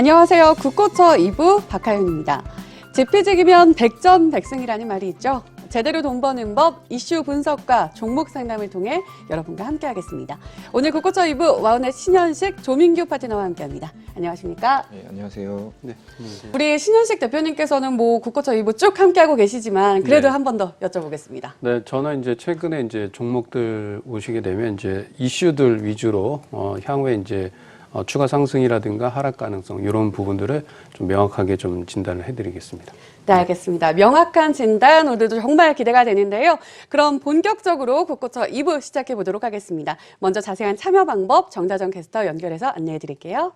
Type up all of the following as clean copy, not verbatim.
안녕하세요. 국고처 2부 박하윤입니다. 지피지기면 백전백승이라는 말이 있죠. 제대로 돈 버는 법, 이슈 분석과 종목 상담을 통해 여러분과 함께하겠습니다. 오늘 국고처 2부 와우넷 신현식 조민규 파트너와 함께합니다. 안녕하십니까? 네, 안녕하세요. 네. 우리 신현식 대표님께서는 국고처 2부 쭉 함께하고 계시지만 그래도 한 번 더 여쭤보겠습니다. 네, 저는 이제 최근에 이제 종목들 오시게 되면 이제 이슈들 위주로 향후에 이제 추가 상승이라든가 하락 가능성 이런 부분들을 좀 명확하게 좀 진단을 해드리겠습니다. 네, 알겠습니다. 명확한 진단 오늘도 정말 기대가 되는데요. 그럼 본격적으로 국고처 2부 시작해 보도록 하겠습니다. 먼저 자세한 참여 방법 정다정 캐스터 연결해서 안내해 드릴게요.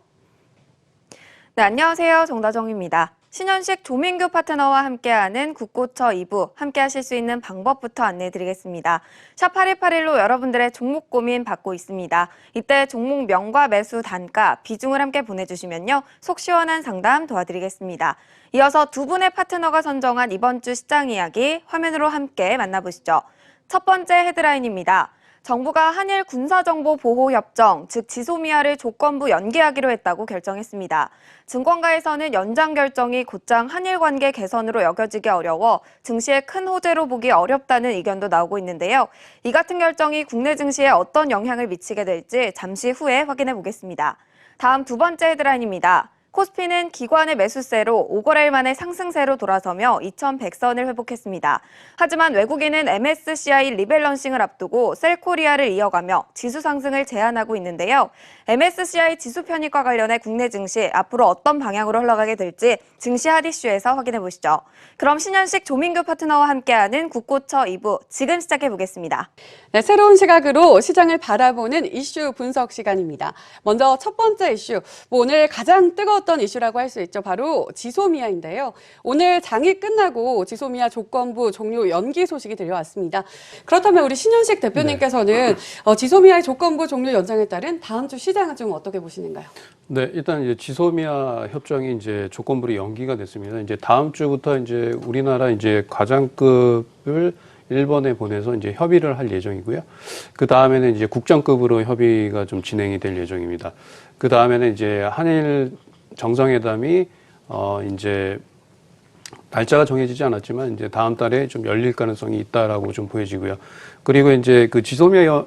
네, 안녕하세요. 정다정입니다. 신현식 조민규 파트너와 함께하는 국고처 2부 함께하실 수 있는 방법부터 안내해드리겠습니다. 샵 8181로 여러분들의 종목 고민 받고 있습니다. 이때 종목명과 매수 단가, 비중을 함께 보내주시면요. 속 시원한 상담 도와드리겠습니다. 이어서 두 분의 파트너가 선정한 이번 주 시장 이야기 화면으로 함께 만나보시죠. 첫 번째 헤드라인입니다. 정부가 한일 군사정보보호협정, 즉 지소미아를 조건부 연기하기로 했다고 결정했습니다. 증권가에서는 연장 결정이 곧장 한일 관계 개선으로 여겨지기 어려워 증시의 큰 호재로 보기 어렵다는 의견도 나오고 있는데요. 이 같은 결정이 국내 증시에 어떤 영향을 미치게 될지 잠시 후에 확인해 보겠습니다. 다음 두 번째 헤드라인입니다. 코스피는 기관의 매수세로 5거래일 만에 상승세로 돌아서며 2100선을 회복했습니다. 하지만 외국인은 MSCI 리밸런싱을 앞두고 셀코리아를 이어가며 지수 상승을 제한하고 있는데요. MSCI 지수 편입과 관련해 국내 증시 앞으로 어떤 방향으로 흘러가게 될지 증시 핫이슈에서 확인해 보시죠. 그럼 신현식 조민규 파트너와 함께하는 국고처 2부 지금 시작해 보겠습니다. 네, 새로운 시각으로 시장을 바라보는 이슈 분석 시간입니다. 먼저 첫 번째 이슈, 오늘 가장 뜨거웠던 이슈라고 할 수 있죠. 바로 지소미아인데요. 오늘 장이 끝나고 지소미아 조건부 종료 연기 소식이 들려왔습니다. 그렇다면 우리 신현식 대표님께서는 지소미아의 조건부 종료 연장에 따른 다음 주 시장은 좀 어떻게 보시는가요? 네, 일단 이제 지소미아 협정이 이제 조건부로 연기가 됐습니다. 이제 다음 주부터 이제 우리나라 이제 과장급을 일본에 보내서 이제 협의를 할 예정이고요. 그 다음에는 이제 국장급으로 협의가 좀 진행이 될 예정입니다. 그 다음에는 이제 한일 정상회담이 이제 날짜가 정해지지 않았지만 이제 다음 달에 좀 열릴 가능성이 있다라고 좀 보여지고요. 그리고 이제 그 지소미아가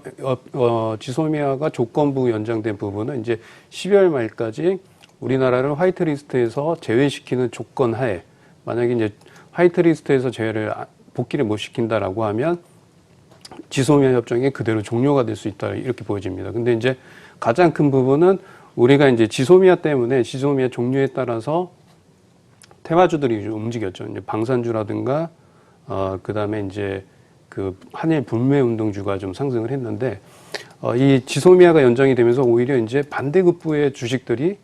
조건부 연장된 부분은 이제 12월 말까지 우리나라를 화이트리스트에서 제외시키는 조건 하에 만약에 이제 화이트리스트에서 제외를 복귀를 못 시킨다라고 하면 지소미아 협정이 그대로 종료가 될 수 있다 이렇게 보여집니다. 근데 이제 가장 큰 부분은 우리가 이제 지소미아 때문에 지소미아 종료에 따라서 테마주들이 좀 움직였죠. 이제 방산주라든가 그다음에 이제 그 한일 불매 운동주가 좀 상승을 했는데 이 지소미아가 연장이 되면서 오히려 이제 반대급부의 주식들이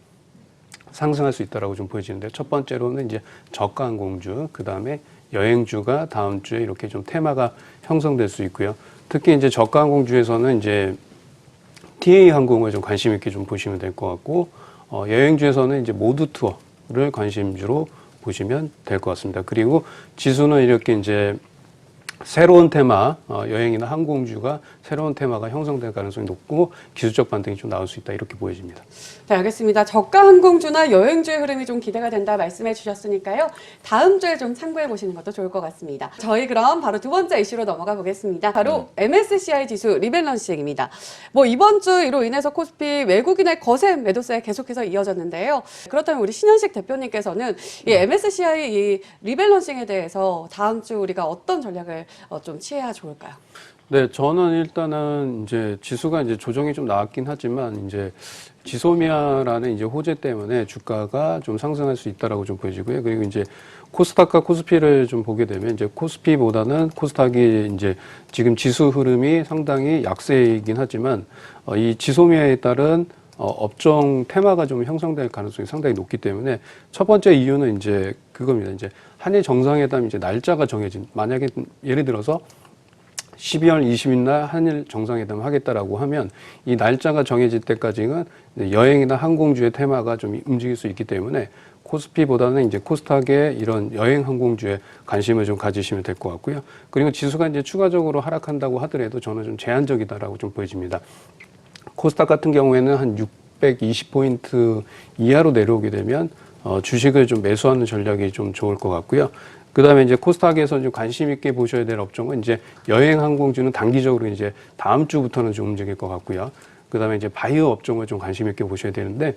상승할 수 있다라고 좀 보여지는데 첫 번째로는 이제 저가 항공주, 그다음에 여행주가 다음 주에 이렇게 좀 테마가 형성될 수 있고요. 특히 이제 저가 항공주에서는 이제 TA 항공을 좀 관심 있게 좀 보시면 될 것 같고, 여행주에서는 이제 모두 투어를 관심주로 보시면 될 것 같습니다. 그리고 지수는 이렇게 이제 새로운 테마, 여행이나 항공주가 새로운 테마가 형성될 가능성이 높고 기술적 반등이 좀 나올 수 있다 이렇게 보여집니다. 네, 알겠습니다. 저가 항공주나 여행주의 흐름이 좀 기대가 된다 말씀해 주셨으니까요. 다음 주에 좀 참고해 보시는 것도 좋을 것 같습니다. 저희 그럼 바로 두 번째 이슈로 넘어가 보겠습니다. 바로 MSCI 지수 리밸런싱입니다. 이번 주 이로 인해서 코스피 외국인의 거센 매도세 계속해서 이어졌는데요. 그렇다면 우리 신현식 대표님께서는 이 MSCI 이 리밸런싱에 대해서 다음 주 우리가 어떤 전략을 좀 취해야 좋을까요? 네, 저는 일단은 이제 지수가 이제 조정이 좀 나왔긴 하지만 이제 지소미아라는 이제 호재 때문에 주가가 좀 상승할 수 있다라고 좀 보여지고요. 그리고 이제 코스닥과 코스피를 좀 보게 되면 이제 코스피보다는 코스닥이 이제 지금 지수 흐름이 상당히 약세이긴 하지만 이 지소미아에 따른 업종 테마가 좀 형성될 가능성이 상당히 높기 때문에 첫 번째 이유는 이제 그겁니다. 이제 한일 정상회담 이제 날짜가 정해진 만약에 예를 들어서 12월 20일 날 한일 정상회담을 하겠다라고 하면 이 날짜가 정해질 때까지는 여행이나 항공주의 테마가 좀 움직일 수 있기 때문에 코스피보다는 이제 코스닥의 이런 여행 항공주에 관심을 좀 가지시면 될 것 같고요. 그리고 지수가 이제 추가적으로 하락한다고 하더라도 저는 좀 제한적이다라고 좀 보여집니다. 코스닥 같은 경우에는 한 620포인트 이하로 내려오게 되면 주식을 좀 매수하는 전략이 좀 좋을 것 같고요. 그다음에 이제 코스닥에서 좀 관심 있게 보셔야 될 업종은 이제 여행 항공주는 단기적으로 이제 다음 주부터는 좀 움직일 것 같고요. 그다음에 이제 바이오 업종을 좀 관심 있게 보셔야 되는데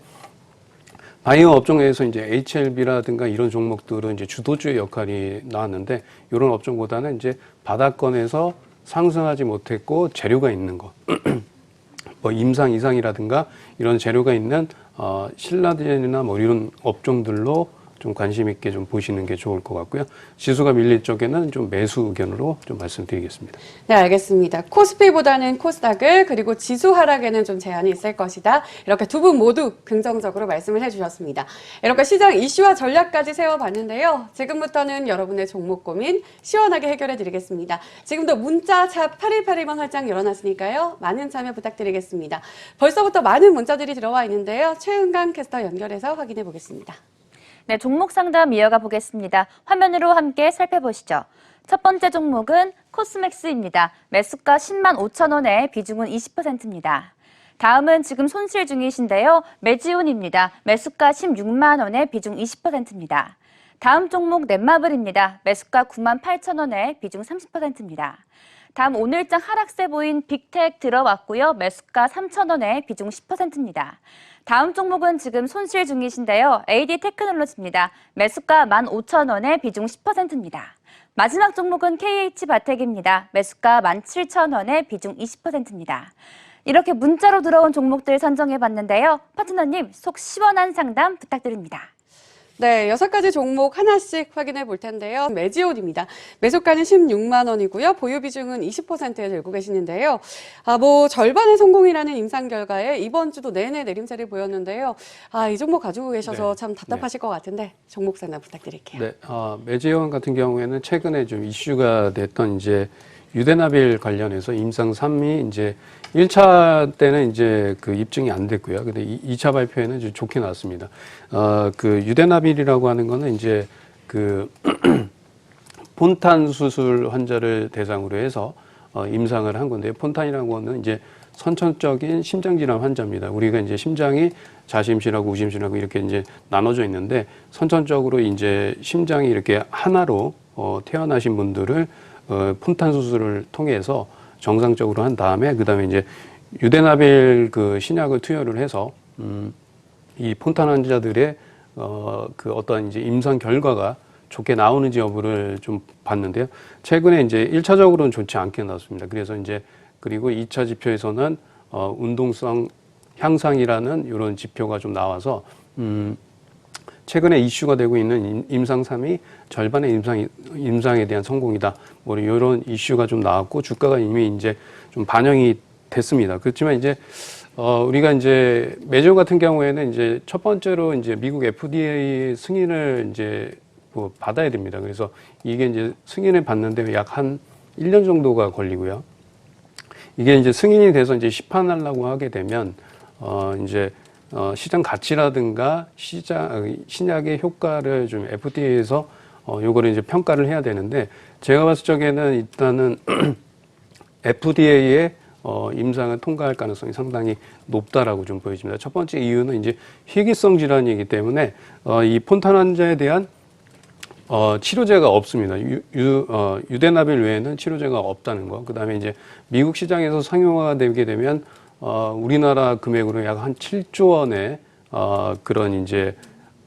바이오 업종에서 이제 HLB라든가 이런 종목들은 이제 주도주의 역할이 나왔는데 이런 업종보다는 이제 바닥권에서 상승하지 못했고 재료가 있는 거, 뭐 임상 이상이라든가 이런 재료가 있는 신라젠이나 뭐 이런 업종들로 좀 관심 있게 좀 보시는 게 좋을 것 같고요. 지수가 밀릴 쪽에는 좀 매수 의견으로 좀 말씀드리겠습니다. 네, 알겠습니다. 코스피보다는 코스닥을 그리고 지수 하락에는 좀 제한이 있을 것이다. 이렇게 두 분 모두 긍정적으로 말씀을 해주셨습니다. 이렇게 시장 이슈와 전략까지 세워봤는데요. 지금부터는 여러분의 종목 고민 시원하게 해결해 드리겠습니다. 지금도 문자 샵 8181번 활짝 열어놨으니까요. 많은 참여 부탁드리겠습니다. 벌써부터 많은 문자들이 들어와 있는데요. 최은강 캐스터 연결해서 확인해 보겠습니다. 네, 종목 상담 이어가 보겠습니다. 화면으로 함께 살펴보시죠. 첫 번째 종목은 코스맥스입니다. 매수가 10만 5천 원에 비중은 20%입니다. 다음은 지금 손실 중이신데요. 메지온입니다. 매수가 16만 원에 비중 20%입니다. 다음 종목 넷마블입니다. 매수가 9만 8천 원에 비중 30%입니다. 다음 오늘장 하락세 보인 빅텍 들어왔고요. 매수가 3천 원에 비중 10%입니다. 다음 종목은 지금 손실 중이신데요. AD테크놀로지입니다. 매수가 15,000원에 비중 10%입니다. 마지막 종목은 KH바텍입니다. 매수가 17,000원에 비중 20%입니다. 이렇게 문자로 들어온 종목들 선정해봤는데요. 파트너님, 속 시원한 상담 부탁드립니다. 네, 6가지 종목 하나씩 확인해 볼 텐데요. 메지온입니다. 매수가는 16만 원이고요. 보유 비중은 20%에 들고 계시는데요. 절반의 성공이라는 임상 결과에 이번 주도 내내 내림세를 보였는데요. 이 종목 가지고 계셔서 참 답답하실 것 같은데 종목 상담 부탁드릴게요. 네, 메지온 같은 경우에는 최근에 좀 이슈가 됐던 이제 유대나빌 관련해서 임상 3이 이제 1차 때는 이제 그 입증이 안 됐고요. 근데 2차 발표에는 좀 좋게 나왔습니다. 그 유대나빌이라고 하는 거는 이제 그 폰탄 수술 환자를 대상으로 해서 임상을 한 건데요. 폰탄이라는 거는 이제 선천적인 심장질환 환자입니다. 우리가 이제 심장이 자심실하고 우심실하고 이렇게 이제 나눠져 있는데 선천적으로 이제 심장이 이렇게 하나로 태어나신 분들을 폰탄 수술을 통해서 정상적으로 한 다음에 그다음에 이제 유대나빌 그 신약을 투여를 해서 이 폰탄 환자들의 그 어떤 이제 임상 결과가 좋게 나오는지 여부를 좀 봤는데요. 최근에 이제 1차적으로는 좋지 않게 나왔습니다. 그래서 이제 그리고 2차 지표에서는 운동성 향상이라는 이런 지표가 좀 나와서 최근에 이슈가 되고 있는 임상 3이 절반의 임상에 대한 성공이다. 뭐 이런 이슈가 좀 나왔고 주가가 이미 이제 좀 반영이 됐습니다. 그렇지만 이제 우리가 이제 메지온 같은 경우에는 이제 첫 번째로 이제 미국 FDA 승인을 이제 뭐 받아야 됩니다. 그래서 이게 이제 승인을 받는데 약 한 1년 정도가 걸리고요. 이게 이제 승인이 돼서 이제 시판하려고 하게 되면 이제 시장 가치라든가 신약의 효과를 좀 FDA에서 요거를 이제 평가를 해야 되는데 제가 봤을 적에는 일단은 FDA의 임상을 통과할 가능성이 상당히 높다라고 좀 보여집니다. 첫 번째 이유는 이제 희귀성 질환이기 때문에 이 폰탄 환자에 대한 치료제가 없습니다. 유대나빌 외에는 치료제가 없다는 거. 그다음에 이제 미국 시장에서 상용화가 되게 되면 우리나라 금액으로 약 한 7조 원의 그런 이제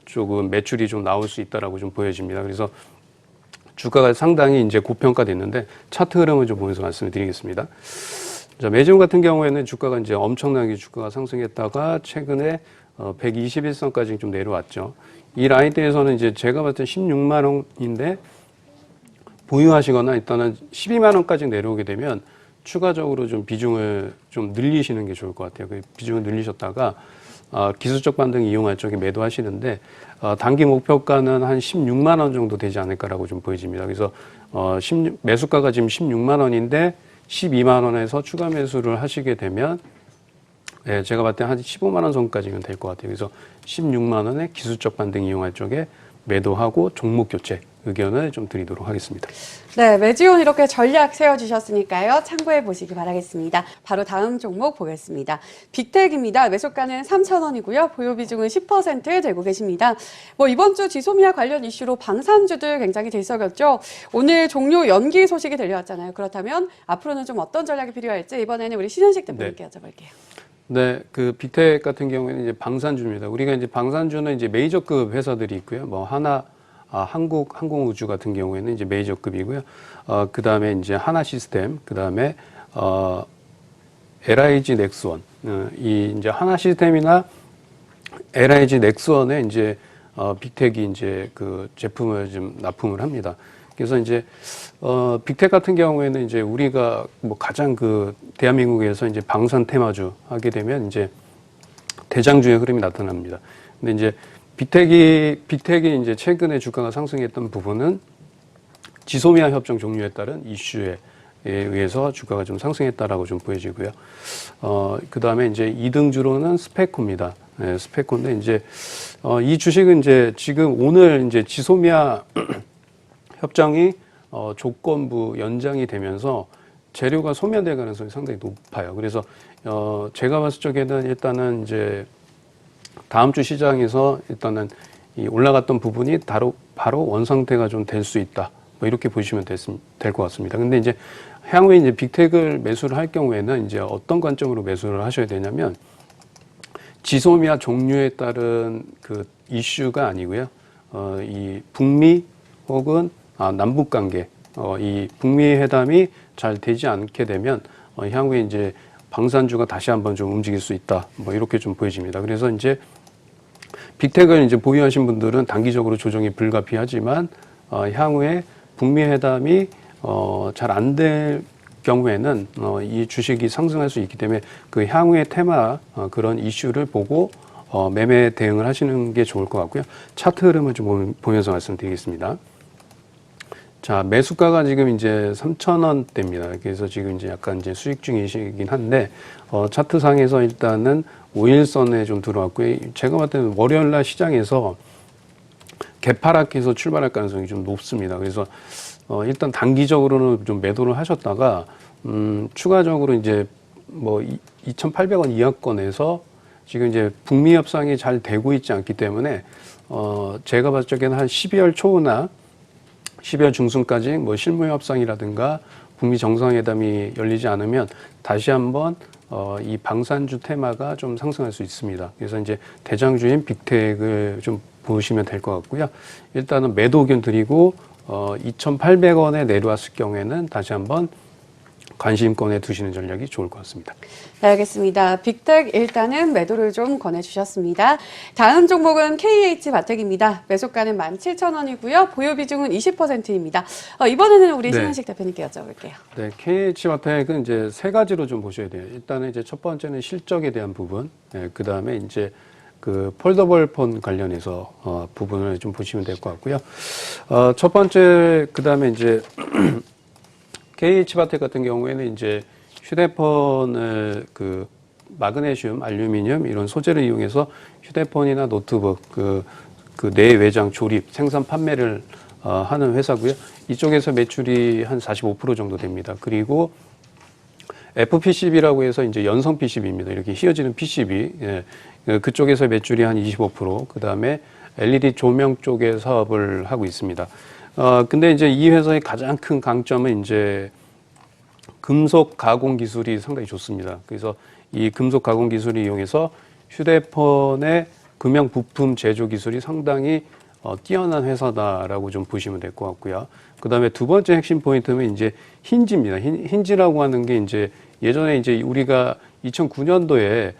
조금 매출이 좀 나올 수 있다라고 좀 보여집니다. 그래서 주가가 상당히 이제 고평가됐는데 차트 흐름을 좀 보면서 말씀을 드리겠습니다. 자, 메지온 같은 경우에는 주가가 이제 엄청나게 주가가 상승했다가 최근에 121선까지 좀 내려왔죠. 이 라인대에서는 이제 제가 봤을 때 16만 원인데 보유하시거나 일단은 12만 원까지 내려오게 되면 추가적으로 좀 비중을 좀 늘리시는 게 좋을 것 같아요. 그 비중을 늘리셨다가 기술적 반등 이용할 적에 매도하시는데 단기 목표가는 한 16만 원 정도 되지 않을까라고 좀 보여집니다. 그래서 매수가가 지금 16만 원인데 12만 원에서 추가 매수를 하시게 되면 제가 봤을 때 한 15만 원 선까지면 될 것 같아요. 그래서 16만 원에 기술적 반등 이용할 적에 매도하고 종목 교체 의견을 좀 드리도록 하겠습니다. 네, 매지온 이렇게 전략 세워주셨으니까요. 참고해 보시기 바라겠습니다. 바로 다음 종목 보겠습니다. 빅텍입니다. 매수가는 3,000원이고요. 보유 비중은 10% 되고 계십니다. 이번 주 지소미아 관련 이슈로 방산주들 굉장히 들썩였죠. 오늘 종료 연기 소식이 들려왔잖아요. 그렇다면 앞으로는 좀 어떤 전략이 필요할지 이번에는 우리 신현식 대표님께 여쭤볼게요. 네, 그 빅텍 같은 경우에는 이제 방산주입니다. 우리가 이제 방산주는 이제 메이저급 회사들이 있고요. 항공우주 같은 경우에는 이제 메이저급이고요. 그 다음에 이제 하나시스템, 그 다음에 LIG 넥스원, 이 이제 하나시스템이나 LIG 넥스원에 이제 빅텍이 이제 그 제품을 좀 납품을 합니다. 그래서 이제 빅텍 같은 경우에는 이제 우리가 가장 그 대한민국에서 이제 방산 테마주 하게 되면 이제 대장주의 흐름이 나타납니다. 근데 이제 빅텍이 이제 최근에 주가가 상승했던 부분은 지소미아 협정 종료에 따른 이슈에 의해서 주가가 좀 상승했다라고 좀 보여지고요. 그 다음에 이제 2등주로는 스페코입니다. 네, 스페코인데 이제 이 주식은 이제 지금 오늘 이제 지소미아 협정이 조건부 연장이 되면서 재료가 소멸될 가능성이 상당히 높아요. 그래서 제가 봤을 적에는 일단은 이제 다음 주 시장에서 일단은 이 올라갔던 부분이 바로 원상태가 좀 될 수 있다. 이렇게 보시면 될 것 같습니다. 근데 이제 향후에 이제 빅텍을 매수를 할 경우에는 이제 어떤 관점으로 매수를 하셔야 되냐면 지소미아 종료에 따른 그 이슈가 아니고요. 이 북미 혹은 남북 관계, 이 북미 회담이 잘 되지 않게 되면 향후에 이제 방산주가 다시 한번 좀 움직일 수 있다. 이렇게 좀 보여집니다. 그래서 이제 빅텍을 이제 보유하신 분들은 단기적으로 조정이 불가피하지만 향후에 북미 회담이 잘 안 될 경우에는 이 주식이 상승할 수 있기 때문에 그 향후의 테마 그런 이슈를 보고 매매 대응을 하시는 게 좋을 것 같고요. 차트 흐름을 좀 보면서 말씀드리겠습니다. 자, 매수가가 지금 이제 3,000원대입니다. 그래서 지금 이제 약간 이제 수익 중이시긴 한데, 차트상에서 일단은 5일선에 좀 들어왔고요. 제가 봤을 때는 월요일 날 시장에서 개파락해서 출발할 가능성이 좀 높습니다. 그래서, 일단 단기적으로는 좀 매도를 하셨다가, 추가적으로 이제 2,800원 이하권에서 지금 이제 북미 협상이 잘 되고 있지 않기 때문에, 제가 봤을 적에는 한 12월 초나 12월 중순까지 실무 협상이라든가 북미 정상회담이 열리지 않으면 다시 한번 이 방산주 테마가 좀 상승할 수 있습니다. 그래서 이제 대장주인 빅텍을 좀 보시면 될 것 같고요. 일단은 매도 의견 드리고 2,800원에 내려왔을 경우에는 다시 한번 관심권에 두시는 전략이 좋을 것 같습니다. 네, 알겠습니다. 빅텍 일단은 매도를 좀 권해주셨습니다. 다음 종목은 KH바텍입니다. 매수가는 17,000원이고요. 보유 비중은 20%입니다. 이번에는 우리 네. 신현식 대표님께 여쭤볼게요. 네, KH바텍은 이제 세 가지로 좀 보셔야 돼요. 일단은 이제 첫 번째는 실적에 대한 부분, 그 다음에 이제 그 폴더블 폰 관련해서 부분을 좀 보시면 될 것 같고요. 첫 번째, 그 다음에 이제 KH바텍 같은 경우에는 이제 휴대폰을 그 마그네슘, 알루미늄 이런 소재를 이용해서 휴대폰이나 노트북 그 내외장 조립, 생산 판매를 하는 회사고요. 이쪽에서 매출이 한 45% 정도 됩니다. 그리고 FPCB라고 해서 이제 연성 PCB입니다. 이렇게 휘어지는 PCB. 예. 그쪽에서 매출이 한 25%, 그 다음에 LED 조명 쪽에 사업을 하고 있습니다. 근데 이제 이 회사의 가장 큰 강점은 이제 금속 가공 기술이 상당히 좋습니다. 그래서 이 금속 가공 기술을 이용해서 휴대폰의 금형 부품 제조 기술이 상당히 뛰어난 회사다라고 좀 보시면 될 것 같고요. 그 다음에 두 번째 핵심 포인트는 이제 힌지입니다. 힌지라고 하는 게 이제 예전에 이제 우리가 2009년도에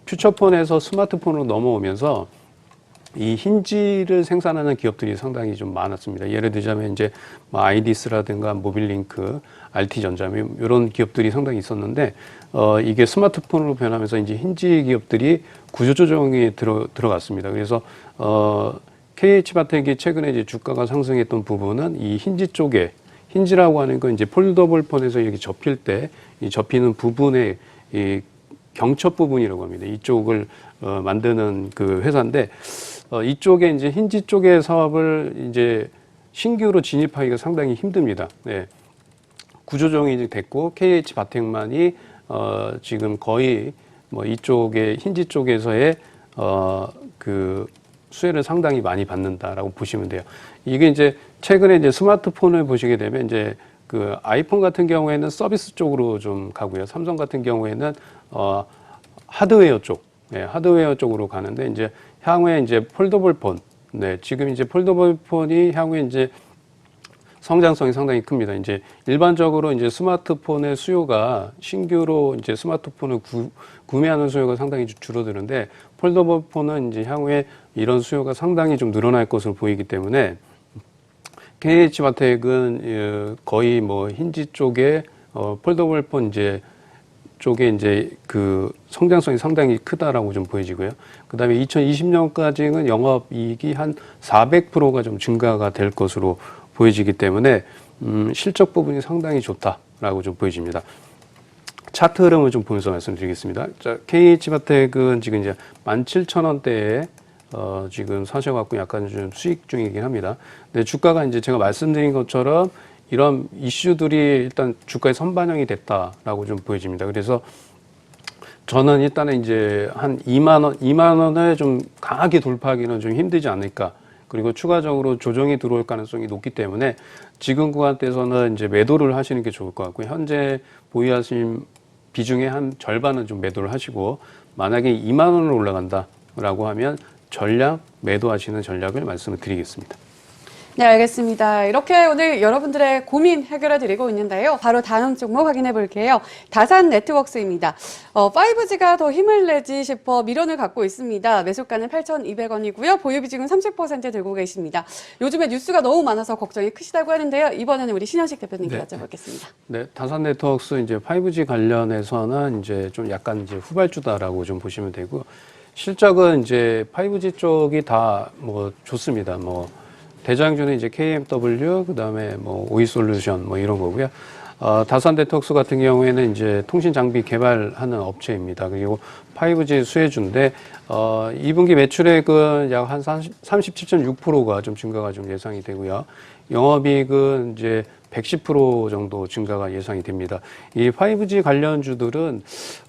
퓨처폰에서 스마트폰으로 넘어오면서 이 힌지를 생산하는 기업들이 상당히 좀 많았습니다. 예를 들자면 이제 아이디스라든가 모빌링크, RT전자 이런 기업들이 상당히 있었는데 이게 스마트폰으로 변하면서 이제 힌지 기업들이 구조조정에 들어갔습니다. 그래서 KH바텍이 최근에 이제 주가가 상승했던 부분은 이 힌지 쪽에 힌지라고 하는 건 이제 폴더블 폰에서 이렇게 접힐 때 이 접히는 부분의 이 경첩 부분이라고 합니다. 이쪽을 만드는 그 회사인데 이쪽에 이제 힌지 쪽의 사업을 이제 신규로 진입하기가 상당히 힘듭니다. 네. 구조조정이 이제 됐고 KH 바텍만이 지금 거의 뭐 이쪽에 힌지 쪽에서의 그 수혜를 상당히 많이 받는다라고 보시면 돼요. 이게 이제 최근에 이제 스마트폰을 보시게 되면 이제 그 아이폰 같은 경우에는 서비스 쪽으로 좀 가고요. 삼성 같은 경우에는 하드웨어 쪽, 네, 하드웨어 쪽으로 가는데 이제 향후에 이제 폴더블 폰, 네, 지금 이제 폴더블 폰이 향후에 이제 성장성이 상당히 큽니다. 이제 일반적으로 이제 스마트폰의 수요가 신규로 이제 스마트폰을 구매하는 수요가 상당히 줄어드는데 폴더블 폰은 이제 향후에 이런 수요가 상당히 좀 늘어날 것으로 보이기 때문에 KH바텍은 거의 뭐 힌지 쪽에 폴더블 폰 이제 쪽에 이제 그 성장성이 상당히 크다라고 좀 보여지고요. 그다음에 2020년까지는 영업이익이 한 400%가 좀 증가가 될 것으로 보여지기 때문에 실적 부분이 상당히 좋다라고 좀 보여집니다. 차트 흐름을 좀 보면서 말씀드리겠습니다. 자, KH바텍은 지금 이제 17,000원대에 지금 사셔갖고 약간 좀 수익 중이긴 합니다. 근데 주가가 이제 제가 말씀드린 것처럼 이런 이슈들이 일단 주가에 선반영이 됐다라고 좀 보여집니다. 그래서 저는 일단은 이제 한 2만 원을 좀 강하게 돌파하기는 좀 힘들지 않을까. 그리고 추가적으로 조정이 들어올 가능성이 높기 때문에 지금 구간대에서는 이제 매도를 하시는 게 좋을 것 같고요. 현재 보유하신 비중의 한 절반은 좀 매도를 하시고 만약에 2만 원으로 올라간다라고 하면 전량 매도하시는 전략을 말씀을 드리겠습니다. 네, 알겠습니다. 이렇게 오늘 여러분들의 고민 해결해 드리고 있는데요. 바로 다음 종목 확인해 볼게요. 다산 네트워크스입니다. 5G가 더 힘을 내지 싶어 미련을 갖고 있습니다. 매수가는 8,200원이고요. 보유 비중은 30% 들고 계십니다. 요즘에 뉴스가 너무 많아서 걱정이 크시다고 하는데요. 이번에는 우리 신현식 대표님께 여쭤보겠습니다. 네, 다산 네트워크스 이제 5G 관련해서는 이제 좀 약간 이제 후발주다라고 좀 보시면 되고 실적은 이제 5G 쪽이 다 뭐 좋습니다. 뭐 대장주는 이제 KMW, 그 다음에 뭐 오이솔루션 뭐 이런 거고요. 다산 네트워크스 같은 경우에는 이제 통신 장비 개발하는 업체입니다. 그리고 5G 수혜주인데, 2분기 매출액은 약 한 37.6%가 좀 증가가 좀 예상이 되고요. 영업이익은 이제 110% 정도 증가가 예상이 됩니다. 이 5G 관련주들은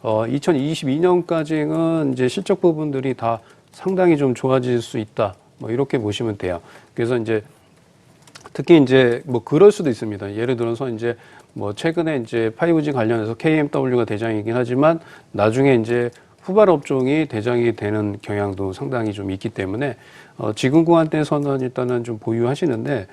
2022년까지는 이제 실적 부분들이 다 상당히 좀 좋아질 수 있다. 뭐 이렇게 보시면 돼요. 그래서 이제 특히 이제 뭐 그럴 수도 있습니다. 예를 들어서 이제 뭐 최근에 이제 5G 관련해서 KMW가 대장이긴 하지만 나중에 이제 후발 업종이 대장이 되는 경향도 상당히 좀 있기 때문에 지금 구간대에서는 일단은 좀 보유하시는데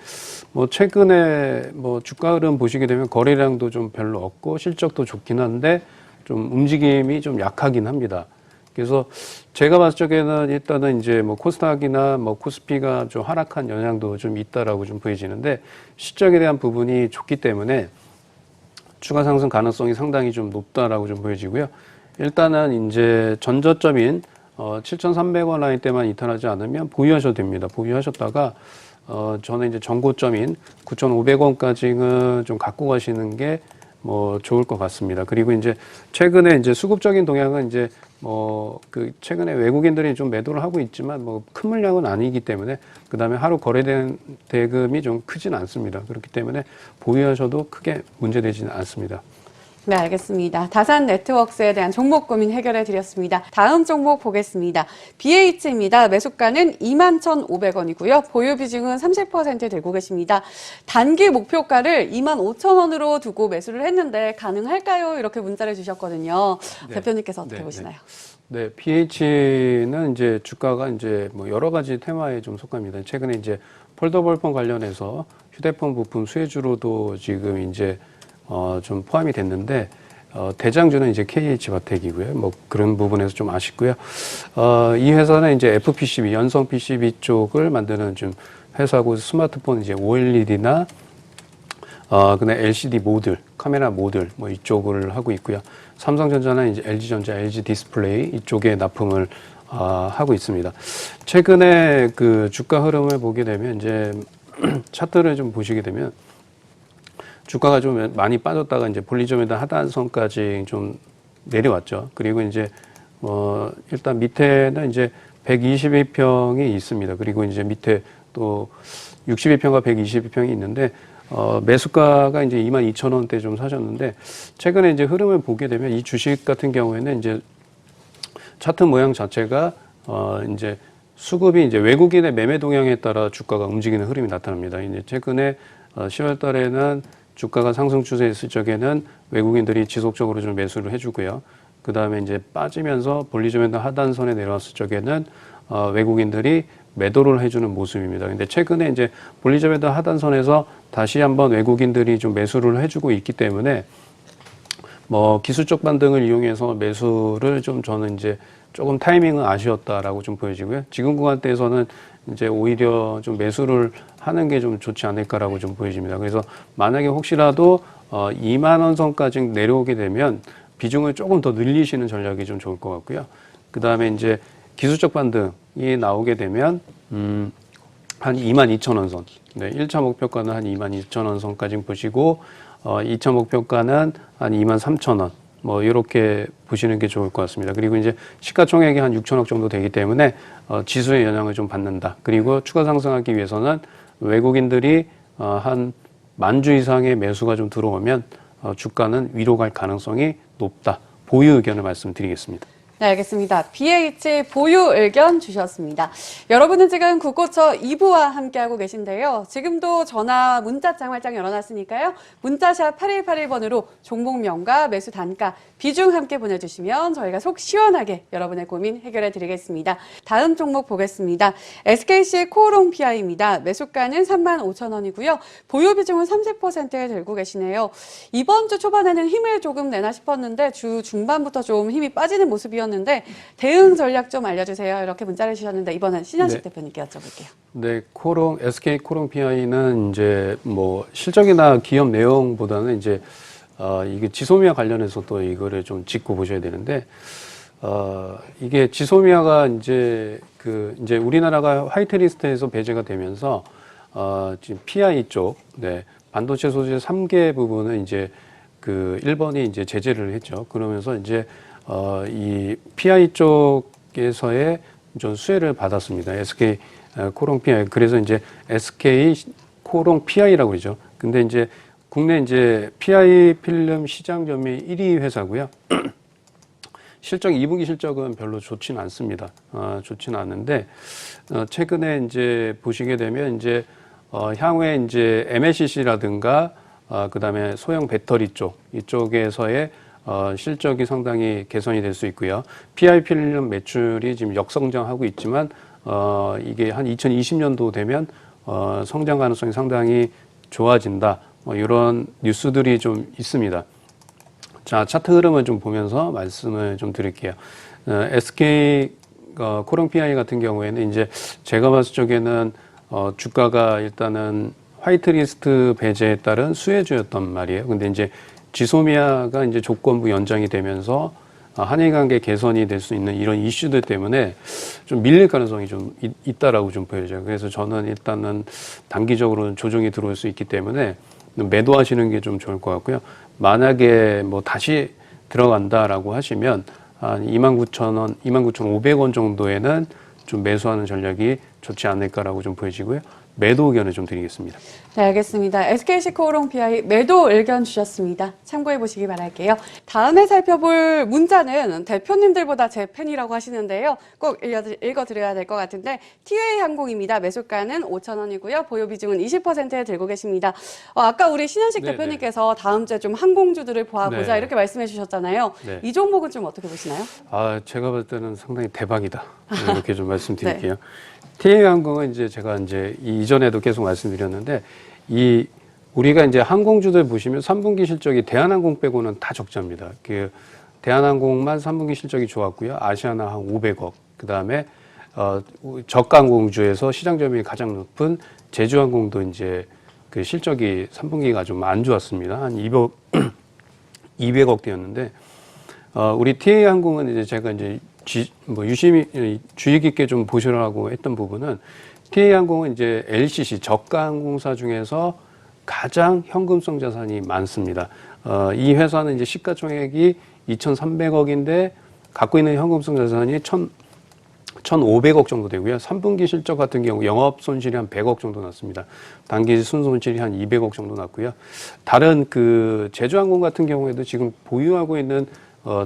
뭐 최근에 뭐 주가 흐름 보시게 되면 거래량도 좀 별로 없고 실적도 좋긴 한데 좀 움직임이 좀 약하긴 합니다. 그래서 제가 봤을 적에는 일단은 이제 뭐 코스닥이나 뭐 코스피가 좀 하락한 영향도 좀 있다라고 좀 보여지는데 실적에 대한 부분이 좋기 때문에 추가 상승 가능성이 상당히 좀 높다라고 좀 보여지고요. 일단은 이제 전저점인 7,300원 라인 때만 이탈하지 않으면 보유하셔도 됩니다. 보유하셨다가 저는 이제 전고점인 9,500원까지는 좀 갖고 가시는 게 뭐 좋을 것 같습니다. 그리고 이제 최근에 이제 수급적인 동향은 이제 그 최근에 외국인들이 좀 매도를 하고 있지만 뭐 큰 물량은 아니기 때문에 그다음에 하루 거래된 대금이 좀 크진 않습니다. 그렇기 때문에 보유하셔도 크게 문제되지는 않습니다. 네, 알겠습니다. 다산 네트워크스에 대한 종목 고민 해결해 드렸습니다. 다음 종목 보겠습니다. BH입니다. 매수가는 21,500원이고요. 보유 비중은 30% 들고 계십니다. 단기 목표가를 25,000원으로 두고 매수를 했는데 가능할까요? 이렇게 문자를 주셨거든요. 네. 대표님께서 어떻게 보시나요? 네, BH는 이제 주가가 이제 뭐 여러 가지 테마에 좀 속합니다. 최근에 이제 폴더블폰 관련해서 휴대폰 부품 수혜주로도 지금 이제 좀 포함이 됐는데, 대장주는 이제 KH바텍이고요. 뭐 그런 부분에서 좀 아쉽고요. 이 회사는 이제 FPCB, 연성 PCB 쪽을 만드는 좀 회사고 스마트폰 이제 OLED나, 그다음에 LCD 모듈, 카메라 모듈 뭐 이쪽을 하고 있고요. 삼성전자는 이제 LG전자, LG 디스플레이 이쪽에 납품을 하고 있습니다. 최근에 그 주가 흐름을 보게 되면 이제 차트를 좀 보시게 되면 주가가 좀 많이 빠졌다가 이제 볼리점에다 하단선까지 좀 내려왔죠. 그리고 이제 일단 밑에는 이제 122평이 있습니다. 그리고 이제 밑에 또 62평과 122평이 있는데 매수가가 이제 22,000원대 좀 사셨는데 최근에 이제 흐름을 보게 되면 이 주식 같은 경우에는 이제 차트 모양 자체가 이제 수급이 이제 외국인의 매매 동향에 따라 주가가 움직이는 흐름이 나타납니다. 이제 최근에 10월 달에는 주가가 상승 추세에 있을 적에는 외국인들이 지속적으로 좀 매수를 해주고요. 그 다음에 이제 빠지면서 볼리즘앤더 하단선에 내려왔을 적에는 외국인들이 매도를 해주는 모습입니다. 근데 최근에 이제 볼리즘앤더 하단선에서 다시 한번 외국인들이 좀 매수를 해주고 있기 때문에 뭐 기술적 반등을 이용해서 매수를 좀 저는 이제 조금 타이밍은 아쉬웠다라고 좀 보여지고요. 지금 구간대에서는 이제 오히려 좀 매수를 하는 게 좀 좋지 않을까라고 좀 보여집니다. 그래서 만약에 혹시라도 2만 원 선까지 내려오게 되면 비중을 조금 더 늘리시는 전략이 좀 좋을 것 같고요. 그 다음에 이제 기술적 반등이 나오게 되면 한 22,000원 선, 네, 1차 목표가는 한 22,000원 선까지 보시고 2차 목표가는 한 23,000원 뭐 이렇게 보시는 게 좋을 것 같습니다. 그리고 이제 시가총액이 한 6천억 정도 되기 때문에 지수의 영향을 좀 받는다. 그리고 추가 상승하기 위해서는 외국인들이 한 10,000주 이상의 매수가 좀 들어오면 주가는 위로 갈 가능성이 높다. 보유 의견을 말씀드리겠습니다. 네, 알겠습니다. BH 보유 의견 주셨습니다. 여러분은 지금 국고처 2부와 함께하고 계신데요. 지금도 전화 문자창 활짝 열어놨으니까요. 문자샵 8181번으로 종목명과 매수 단가, 비중 함께 보내주시면 저희가 속 시원하게 여러분의 고민 해결해 드리겠습니다. 다음 종목 보겠습니다. SKC 코오롱 PI입니다. 매수가는 35,000원이고요. 보유 비중은 30%에 들고 계시네요. 이번 주 초반에는 힘을 조금 내나 싶었는데 주 중반부터 좀 힘이 빠지는 모습이었는데 대응 전략 좀 알려주세요. 이렇게 문자를 주셨는데 이번엔 신현식 네. 대표님께 여쭤볼게요. 네, SK 코오롱 PI는 이제 뭐 실적이나 기업 내용보다는 이제 이게 지소미아 관련해서 또 이거를 좀 짚고 보셔야 되는데 이게 지소미아가 이제 이제 우리나라가 화이트리스트에서 배제가 되면서 지금 PI 쪽, 네, 반도체 소재 3개 부분은 이제 일본이 이제 제재를 했죠. 그러면서 이제 이 PI 쪽에서의 좀 수혜를 받았습니다. SK 코오롱 PI. 그래서 이제 SK 코오롱 PI라고 그러죠. 근데 이제 국내 이제 PI 필름 시장 점유율 1위 회사고요. 실적 2분기 실적은 별로 좋지는 않습니다. 좋지는 않은데 최근에 이제 보시게 되면 이제 향후에 이제 MLCC라든가 그다음에 소형 배터리 쪽 이쪽에서의 실적이 상당히 개선이 될 수 있고요. PI 필름 매출이 지금 역성장하고 있지만 이게 한 2020년도 되면 성장 가능성이 상당히 좋아진다. 이런 뉴스들이 좀 있습니다. 자, 차트 흐름을 좀 보면서 말씀을 좀 드릴게요. SK 코오롱 PI 같은 경우에는 이제 제가 봤을 적에는 주가가 일단은 화이트리스트 배제에 따른 수혜주였단 말이에요. 근데 이제 지소미아가 이제 조건부 연장이 되면서 한일 관계 개선이 될 수 있는 이런 이슈들 때문에 좀 밀릴 가능성이 좀 있다라고 좀 보여져요. 그래서 저는 일단은 단기적으로는 조정이 들어올 수 있기 때문에 매도하시는 게 좀 좋을 것 같고요. 만약에 뭐 다시 들어간다라고 하시면 한 29,000원, 29,500원 정도에는 좀 매수하는 전략이 좋지 않을까라고 좀 보여지고요. 매도 의견을 좀 드리겠습니다. 네, 알겠습니다. SKC 코오롱 PI 매도 의견 주셨습니다. 참고해 보시기 바랄게요. 다음에 살펴볼 문자는 대표님들보다 제 팬이라고 하시는데요. 꼭 읽어드려야 될 것 같은데 TA 항공입니다. 매수가는 5,000원이고요. 보유 비중은 20%에 들고 계십니다. 아까 우리 신현식 네, 대표님께서 다음 주에 좀 항공주들을 보아보자 네. 이렇게 말씀해 주셨잖아요. 네. 이 종목은 좀 어떻게 보시나요? 제가 볼 때는 상당히 대박이다. 이렇게 좀 말씀드릴게요. TA항공은 이제 제가 이제 이전에도 계속 말씀드렸는데 우리가 이제 항공주들 보시면 3분기 실적이 대한항공 빼고는 다 적자입니다. 대한항공만 3분기 실적이 좋았고요. 아시아나 한 500억. 그다음에 저가항공주에서 시장 점유율이 가장 높은 제주항공도 이제 실적이 3분기가 좀 안 좋았습니다. 한 200억대였는데 우리 TA항공은 이제 제가 이제 유심히 주의 깊게 좀 보시라고 했던 부분은 TA항공은 이제 LCC 저가 항공사 중에서 가장 현금성 자산이 많습니다. 이 회사는 이제 시가총액이 2,300억인데 갖고 있는 현금성 자산이 1,500억 정도 되고요. 3분기 실적 같은 경우 영업 손실이 한 100억 정도 났습니다. 단기 순손실이 한 200억 정도 났고요. 다른 그 제주항공 같은 경우에도 지금 보유하고 있는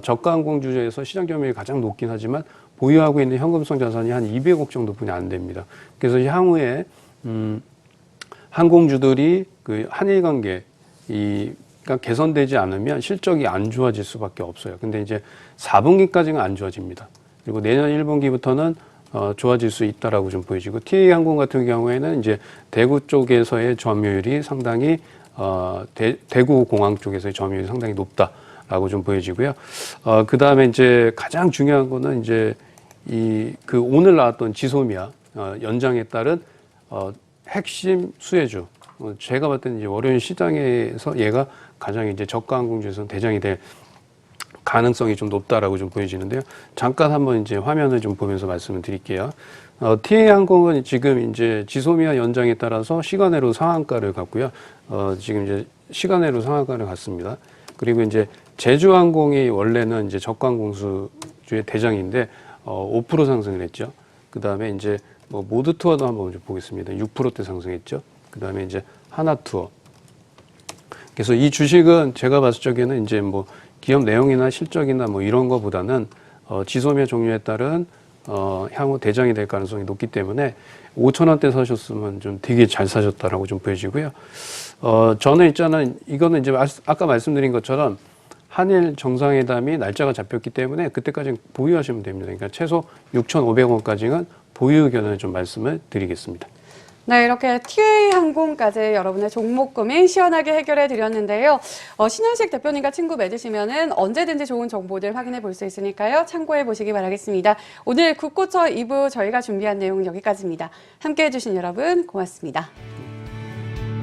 저가 항공 주제에서 시장 점유율이 가장 높긴 하지만 보유하고 있는 현금성 자산이 한 200억 정도뿐이 안 됩니다. 그래서 향후에 항공주들이 그 한일 관계 가 개선되지 않으면 실적이 안 좋아질 수밖에 없어요. 근데 이제 4분기까지는 안 좋아집니다. 그리고 내년 1분기부터는 좋아질 수 있다라고 좀 보여지고, TA 항공 같은 경우에는 이제 대구 쪽에서의 점유율이 상당히 대구 공항 쪽에서의 점유율이 상당히 높다라고 좀 보여지고요. 그 다음에 이제 가장 중요한 거는 이제 그 오늘 나왔던 지소미아 연장에 따른 핵심 수혜주. 제가 봤을 때는 이제 월요일 시장에서 얘가 가장 이제 저가 항공주에서는 대장이 될 가능성이 좀 높다라고 좀 보여지는데요. 잠깐 한번 이제 화면을 좀 보면서 말씀을 드릴게요. TA 항공은 지금 이제 지소미아 연장에 따라서 시간외로 상한가를 갔고요. 지금 이제 시간외로 상한가를 갔습니다. 그리고 이제 제주항공이 원래는 이제 저가 항공주의 대장인데 5% 상승을 했죠. 그 다음에 이제 뭐 모드 투어도 한번 좀 보겠습니다. 6%대 상승했죠. 그 다음에 이제 하나투어. 그래서 이 주식은 제가 봤을 적에는 이제 뭐 기업 내용이나 실적이나 뭐 이런 거보다는 지소미아 종류에 따른 향후 대장이 될 가능성이 높기 때문에 5,000원대 사셨으면 좀 되게 잘 사셨다라고 좀 보여지고요. 저는 이거는 이제 아까 말씀드린 것처럼 한일 정상회담이 날짜가 잡혔기 때문에 그때까지 보유하시면 됩니다. 그러니까 최소 6,500원까지는 보유 의견을 좀 말씀을 드리겠습니다. 네, 이렇게 TA 항공까지 여러분의 종목 고민 시원하게 해결해 드렸는데요. 신현식 대표님과 친구 맺으시면은 언제든지 좋은 정보들 확인해 볼 수 있으니까요. 참고해 보시기 바라겠습니다. 오늘 국고처 2부 저희가 준비한 내용은 여기까지입니다. 함께 해주신 여러분 고맙습니다.